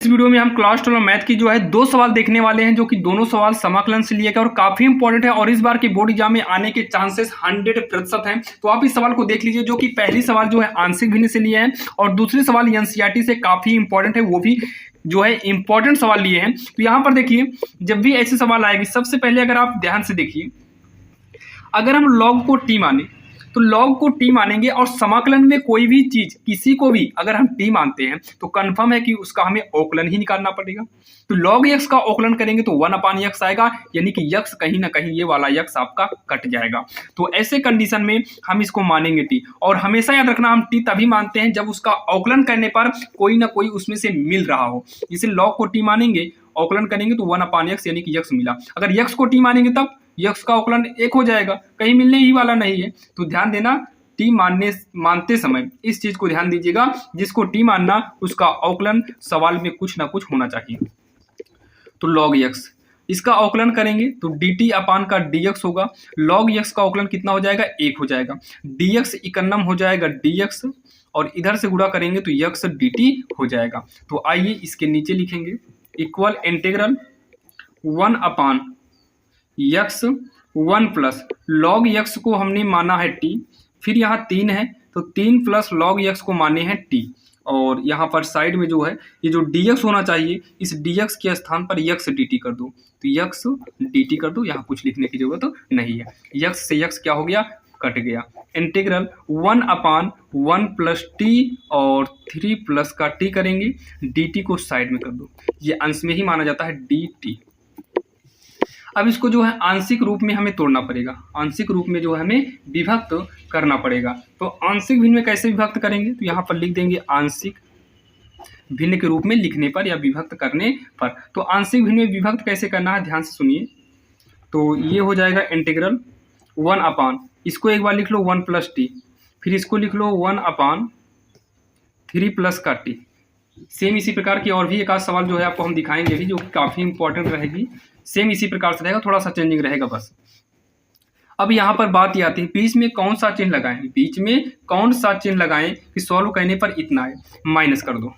इस वीडियो में हम क्लास 12 मैथ की जो है 2 सवाल देखने वाले हैं, जो कि दोनों सवाल समाकलन से लिए गए और काफी इंपॉर्टेंट है और इस बार के बोर्ड एग्जाम में आने के चांसेस 100% हैं। तो आप इस सवाल को देख लीजिए, जो कि पहली सवाल जो है आंशिक भिन्न से लिए हैं और दूसरी सवाल एनसीईआरटी से काफी इंपॉर्टेंट है, वो भी जो है इंपॉर्टेंट सवाल लिए हैं। तो यहाँ पर देखिए, जब भी ऐसे सवाल आएगी, सबसे पहले अगर आप ध्यान से देखिए, अगर हम लॉग को टी माने तो लॉग को टी मानेंगे और समाकलन में कोई भी चीज किसी को भी अगर हम टी मानते हैं तो कंफर्म है कि उसका हमें औकलन ही निकालना पड़ेगा। तो लॉग यक्स का औकलन करेंगे तो 1/x आएगा, यानी कि यक्स कहीं ना कहीं ये वाला यक्स आपका कट जाएगा। तो ऐसे कंडीशन में हम इसको मानेंगे टी, और हमेशा याद रखना हम टी तभी मानते हैं जब उसका औकलन करने पर कोई ना कोई उसमें से मिल रहा हो। जैसे लॉग को टी मानेंगे, औकलन करेंगे तो 1/x यानी कि यक्स मिला। अगर यक्स को टी मानेंगे तब यक्स का औकलन 1 हो जाएगा, कहीं मिलने ही वाला नहीं है। तो ध्यान देना, टी मानते समय इस चीज को ध्यान दीजिएगा, जिसको टी मानना उसका औकलन सवाल में कुछ ना कुछ होना चाहिए। तो लॉग यक्स, इसका औकलन करेंगे तो dt अपान का dx होगा। लॉग यक्स का औकलन कितना हो जाएगा? 1 हो जाएगा। dx इकन्नम हो जाएगा dx, और इधर से गुणा करेंगे तो यक्स dt हो जाएगा। तो आइए इसके नीचे लिखेंगे, equal integral 1/x 1 plus log x को हमने माना है टी, फिर यहाँ 3 है तो 3 प्लस लॉग यक्स को माने हैं टी, और यहाँ पर साइड में जो है ये जो dx होना चाहिए, इस dx के स्थान पर यक्स dt कर दो। तो यक्स dt कर दो, यहाँ कुछ लिखने की जरूरत नहीं है। यक्स से यक्स क्या हो गया? कट गया। इंटीग्रल 1/1 प्लस टी और 3 प्लस का टी करेंगे, dt को साइड में कर दो, ये अंश में ही माना जाता है dt। अब इसको जो है आंशिक रूप में हमें तोड़ना पड़ेगा, आंशिक रूप में जो है हमें विभक्त करना पड़ेगा। तो आंशिक भिन्न में कैसे विभक्त करेंगे? तो यहाँ पर लिख देंगे आंशिक भिन्न के रूप में लिखने पर या विभक्त करने पर। तो आंशिक भिन्न में विभक्त कैसे करना है, ध्यान से सुनिए। तो ये हो जाएगा इंटीग्रल 1/, इसको एक बार लिख लो 1 प्लस टी, फिर इसको लिख लो 1/3 प्लस का टी। सेम इसी प्रकार की और भी एक आध सवाल जो है आपको हम दिखाएंगे भी, जो काफ़ी इंपॉर्टेंट रहेगी। सेम इसी प्रकार से रहेगा, थोड़ा सा चेंजिंग रहेगा बस। अब यहाँ पर बात ये आती है, बीच में कौन सा चिन्ह लगाएं? बीच में कौन सा चिन्ह लगाएं कि सॉल्व करने पर इतना है? माइनस कर दो।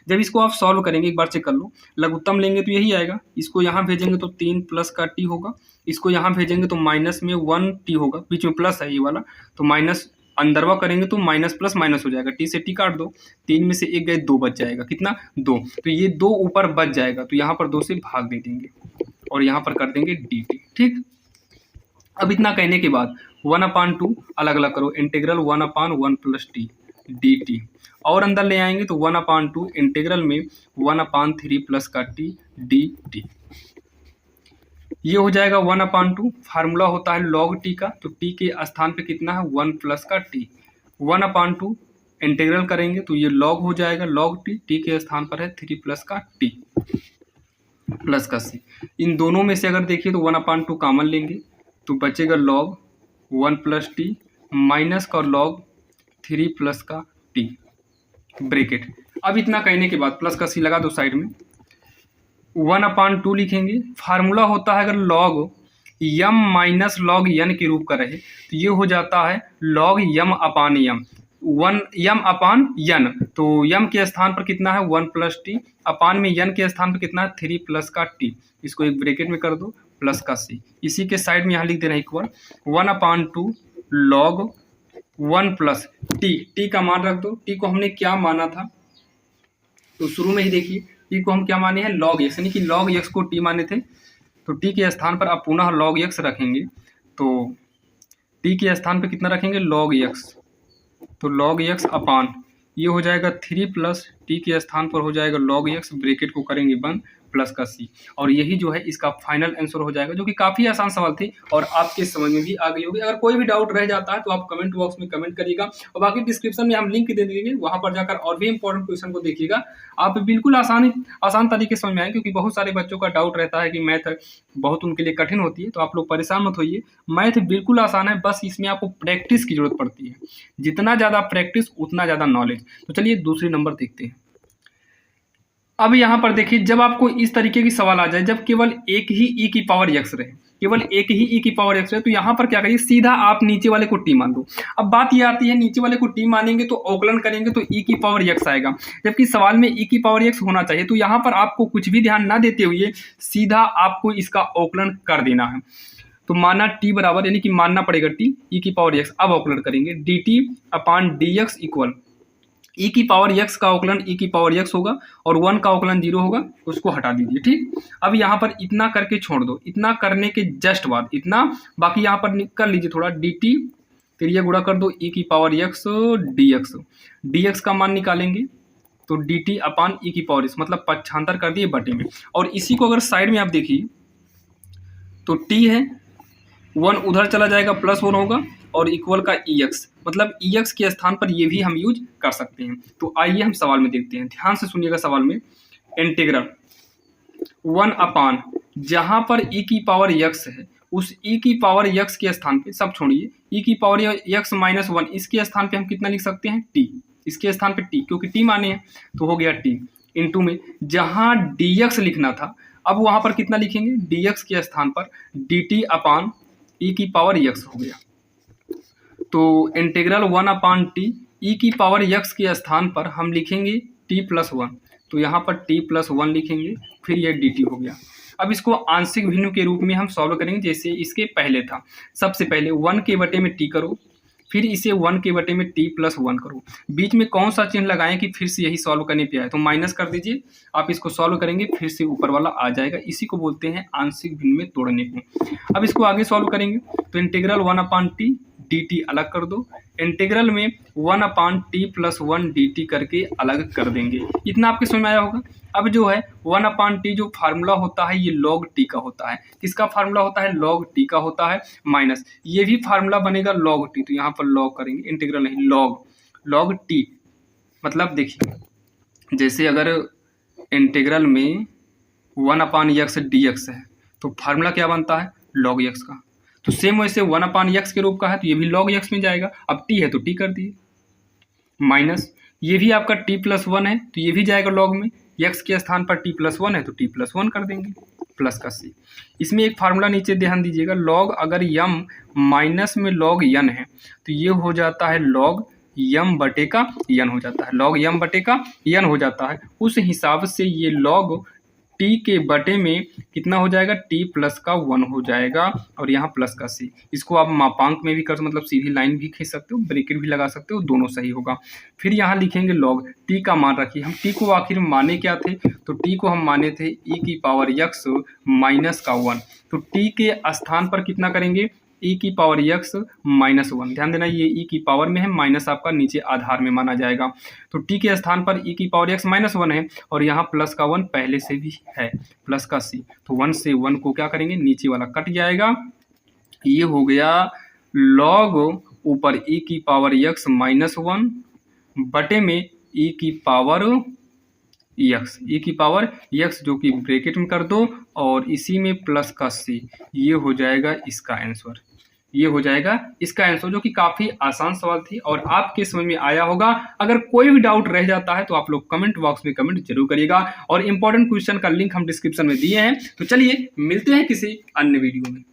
जब इसको आप सॉल्व करेंगे, एक बार चेक कर लो, लघुत्तम लेंगे तो यही आएगा। इसको यहाँ भेजेंगे तो 3 प्लस का टी होगा, इसको यहाँ भेजेंगे तो माइनस में 1 टी होगा, बीच में प्लस है ये वाला, तो माइनस अंदरवा करेंगे तो माइनस प्लस माइनस हो जाएगा। टी से टी काट दो, 3 में से 1 गए, 2 बच जाएगा। कितना? 2। तो ये 2 ऊपर बच जाएगा, तो यहाँ पर 2 से भाग दे देंगे और यहाँ पर कर देंगे dt। ठीक, अब इतना कहने के बाद 1/2 अलग अलग करो, इंटीग्रल 1/1 प्लस टी dt, और अंदर ले आएंगे तो 1/2 इंटीग्रल में 1/3 प्लस का टी dt। ये हो जाएगा 1/2। फार्मूला होता है log t का, तो t के स्थान पे कितना है? 1 प्लस का t। 1/2 इंटीग्रल करेंगे तो ये log हो जाएगा, log t के स्थान पर है 3 प्लस का t प्लस का c। इन दोनों में से अगर देखिए तो 1/2 कॉमन लेंगे तो बचेगा log 1 प्लस टी माइनस का log 3 प्लस का t ब्रैकेट। अब इतना कहने के बाद प्लस का c लगा दो साइड में, 1/2 लिखेंगे। फार्मूला होता है अगर log m minus log n के रूप का रहे तो ये हो जाता है log m अपान m, 1 m अपान n। तो m के स्थान पर कितना है? 1 प्लस टी, अपान में n के स्थान पर कितना है? 3 प्लस का t। इसको एक ब्रैकेट में कर दो, प्लस का c। इसी के साइड में यहाँ लिख देना इक्वल 1/2 log 1 प्लस t का मान रख दो। t को हमने क्या माना था? तो शुरू में ही देखिए, टी को हम क्या माने हैं? log x, यानी कि log x को t माने थे, तो t के स्थान पर अब पुनः log x रखेंगे। तो t के स्थान पर कितना रखेंगे? log x। तो log x अपान ये हो जाएगा 3 प्लस t के स्थान पर हो जाएगा log x, ब्रैकेट को करेंगे बंद, प्लस का c। और यही जो है इसका फाइनल आंसर हो जाएगा, जो कि काफ़ी आसान सवाल थी और आपके समझ में भी आ गई होगी। अगर कोई भी डाउट रह जाता है तो आप कमेंट बॉक्स में कमेंट करिएगा, और बाकी डिस्क्रिप्शन में हम लिंक दे देंगे, वहां पर जाकर और भी इंपॉर्टेंट क्वेश्चन को देखिएगा। आप बिल्कुल आसान तरीके से समझ में आएंगे, क्योंकि बहुत सारे बच्चों का डाउट रहता है कि मैथ बहुत उनके लिए कठिन होती है। तो आप लोग परेशान मत होइए, मैथ बिल्कुल आसान है, बस इसमें आपको प्रैक्टिस की जरूरत पड़ती है। जितना ज़्यादा प्रैक्टिस उतना ज़्यादा नॉलेज। तो चलिए दूसरी नंबर देखते हैं। अब यहाँ पर देखिए, जब आपको इस तरीके की सवाल आ जाए, जब केवल एक ही e की पावर x रहे, केवल एक ही ई की पावर एक्स है, तो यहाँ पर क्या करिए, सीधा आप नीचे वाले को टी मान दो। अब बात ये आती है, नीचे वाले को टी मानेंगे तो अवकलन करेंगे तो ई की पावर एक्स आएगा, जबकि सवाल में ई की पावर एक्स होना चाहिए। तो यहाँ पर आपको कुछ भी ध्यान ना देते हुए सीधा आपको इसका अवकलन कर देना है। तो माना टी बराबर, यानी कि मानना पड़ेगा टी ई की पावर एक्स। अब अवकलन करेंगे, D T upon D x equal ई की पावर एक्स का अवकलन ई की पावर एक्स होगा और 1 का अवकलन 0 होगा, उसको हटा दीजिए। ठीक, अब यहाँ पर इतना करके छोड़ दो, इतना करने के जस्ट बाद इतना, बाकी यहाँ पर कर लीजिए थोड़ा, डी टी फिर ये गुणा कर दो ई की पावर एक्स डी एक्स का मान निकालेंगे तो डी टी अपान ई की पावर एक्स, मतलब पक्षांतर कर दिए बटे में। और इसी को अगर साइड में आप देखिए तो टी है, 1 उधर चला जाएगा, +1 होगा और इक्वल का ई एक्स, मतलब ई एक्स के स्थान पर ये भी हम यूज कर सकते हैं। तो आइए हम सवाल में देखते हैं, ध्यान से सुनिएगा। सवाल में इंटीग्रल 1 अपान, जहां पर ई की पावर एक्स है उस ई की पावर एक्स के स्थान पे, सब छोड़िए, ई की पावर एक्स -1, इसके स्थान पे हम कितना लिख सकते हैं, टी, इसके स्थान पे टी, क्योंकि टी माने हैं तो हो गया टी, इंटू में जहां डी एक्स लिखना था अब वहां पर कितना लिखेंगे, डी एक्स के स्थान पर डी टी अपान ई की पावर एक्स हो गया। तो इंटीग्रल 1 अपान टी ई की पावर एक्स के स्थान पर हम लिखेंगे t+1, तो यहाँ पर t+1 लिखेंगे, फिर ये dt हो गया। अब इसको आंशिक भिन्न के रूप में हम सॉल्व करेंगे, जैसे इसके पहले था। सबसे पहले 1 के बटे में t करो, फिर इसे 1 के बटे में t+1 करो, बीच में कौन सा चिन्ह लगाएं कि फिर से यही सॉल्व करने पे आए, तो माइनस कर दीजिए। आप इसको सॉल्व करेंगे फिर से ऊपर वाला आ जाएगा, इसी को बोलते हैं आंशिक भिन्न में तोड़ने को। अब इसको आगे सॉल्व करेंगे तो इंटीग्रल 1 अपान टी dt अलग कर दो, इंटीग्रल में 1 अपान t+1 dt करके अलग कर देंगे। इतना आपके समझ में आया होगा। अब जो है 1 अपान टी जो फार्मूला होता है ये log t का होता है। किसका फार्मूला होता है, log t का होता है, माइनस ये भी फार्मूला बनेगा log t, तो यहाँ पर log करेंगे, इंटीग्रल नहीं log t, मतलब देखिए जैसे अगर इंटीग्रल में 1 अपान x dx है तो फार्मूला क्या बनता है, log x का। तो सेम वैसे 1 अपान x के रूप का है तो ये भी log x में जाएगा। अब t है तो t कर दिए, माइनस ये भी आपका t+1 है तो ये भी जाएगा log में, x के स्थान पर t+1 है तो t+1 कर देंगे, प्लस का c। इसमें एक फार्मूला नीचे ध्यान दीजिएगा, log अगर m माइनस में log n है तो ये हो जाता है log m बटे का n हो जाता है, log m बटे का n हो जाता है। उस हिसाब से ये log t के बटे में कितना हो जाएगा, t+1 हो जाएगा और यहाँ प्लस का c। इसको आप मापांक में भी कर, मतलब सीधी लाइन भी खींच सकते हो, ब्रैकेट भी लगा सकते हो, दोनों सही होगा। फिर यहाँ लिखेंगे log t का मान रखिए, हम t को आखिर माने क्या थे, तो t को हम माने थे e की पावर x -1, तो t के स्थान पर कितना करेंगे, e की पावर x -1। ध्यान देना ये e की पावर में है, माइनस आपका नीचे आधार में माना जाएगा। तो t के स्थान पर e की पावर x -1 है और यहाँ प्लस का 1 पहले से भी है, प्लस का c, तो 1 से 1 को क्या करेंगे, नीचे वाला कट जाएगा। ये हो गया log ऊपर e की पावर x -1 बटे में e की पावर x, e की पावर x जो कि ब्रैकेट में कर दो और इसी में प्लस का c। ये हो जाएगा इसका आंसर, ये हो जाएगा इसका आंसर, जो कि काफ़ी आसान सवाल थी और आपके समझ में आया होगा। अगर कोई भी डाउट रह जाता है तो आप लोग कमेंट बॉक्स में कमेंट जरूर करिएगा और इंपॉर्टेंट क्वेश्चन का लिंक हम डिस्क्रिप्शन में दिए हैं। तो चलिए मिलते हैं किसी अन्य वीडियो में।